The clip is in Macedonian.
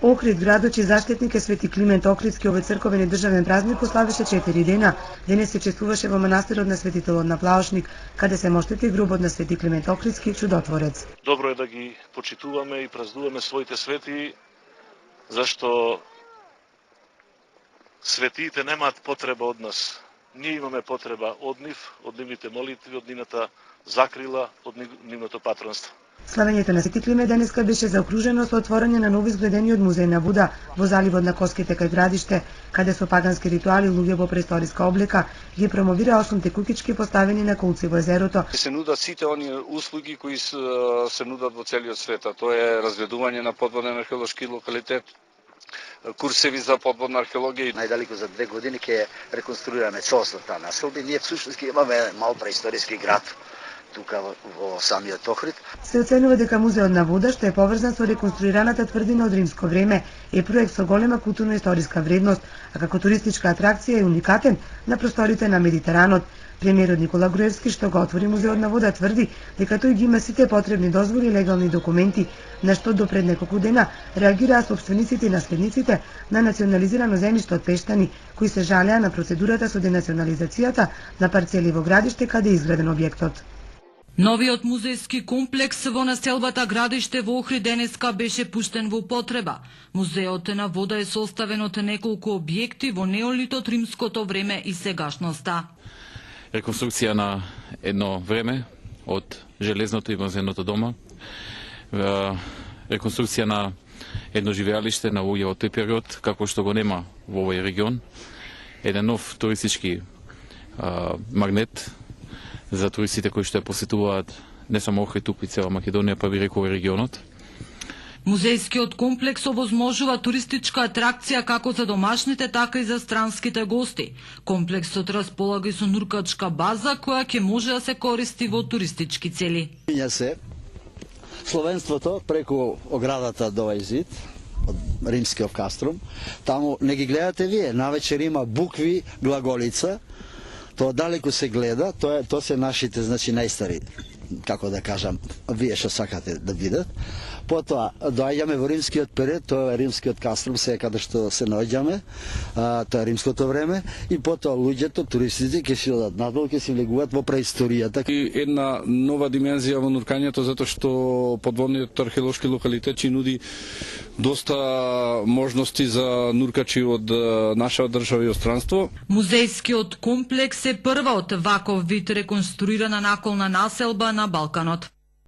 Охрид, градот чиј заштитник е Свети Климент Охридски, овој црковен и државен празник го славеше 4 дена. Денес се чествуваше во манастирот на Светителот на Плаошник, каде се моштети гробот на Свети Климент Охридски, чудотворец. Добро е да ги почитуваме и празнуваме своите свети, зашто светиите немаат потреба од нас. Ние имаме потреба од нив, од нивните молитви, од нивната закрила, од нивното патронство. Славењето на Свети Климент денеска беше заокружено со отворање на ново изградениот музеј на Буда во заливот на Коските кај градиште, каде со пагански ритуали луѓе во преисториска облека ги промовира 8 кукички поставени на колци во езерото. Се нудат сите оние услуги кои се нудат во целиот свет, тоа е разведување на подводен археолошки локалитет, курсеви за подводна археологија. Најдалеку за 2 години ќе реконструираме целосно таа населба. Ние всушност ќе имаме мал преисториски град тука во самиот Охрид. Се оценува дека музеот на Вода, што е поврзан со реконструираната тврдина од римско време, е проект со голема културно-историска вредност, а како туристичка атракција е уникатен на просторите на Медитеранот. Премиерот Никола Груевски, што го отвори музеот на Вода, тврди дека тој ги има сите потребни дозволи и легални документи, на што до пред неколку дена реагираа собствениците и наследниците на национализирано земјиште од Пештани, кои се жалеа на процедурата со денационализацијата на парцели во градиште каде е изграден објектот. Новиот музејски комплекс во населбата Градиште во Охрид денеска беше пуштен во употреба. Музеот на Вода е составен од неколку објекти во неолитот, римското време и сегашноста. Реконструкција на едно време од железното и бронзеното дома, реконструкција на едно живеалиште на луѓе од тој период, како што го нема во овој регион, еден нов туристички магнет за туристите кои што ја посетуваат не само Охрид, туку и цела Македонија, па би рекол регионот. Музејскиот комплекс овозможува туристичка атракција како за домашните, така и за странските гости. Комплексот располага и со нуркачка база која ќе може да се користи во туристички цели. Минја се словенството преку оградата до овој зид од римскиот каструм. Таму не ги гледате вие, навечер има букви, глаголица. Тоа далеку се гледа, тоа се нашите, значи, најстари, како да кажам, вие што сакате да видат. Потоа, доаѓаме во римскиот период, тоа е римскиот каструм, се каде што се наоѓаме, тоа е римското време, и потоа луѓето, туристите, ќе си одат надолу, ќе си влегуваат во преисторијата. И една нова димензија во нуркањето, затоа што подводниот археолошки локалитет ќе нуди доста можности за нуркачи од наша држава и остранство. Музејскиот комплекс е прва од ваков вид реконструирана наколна населба на Балканот.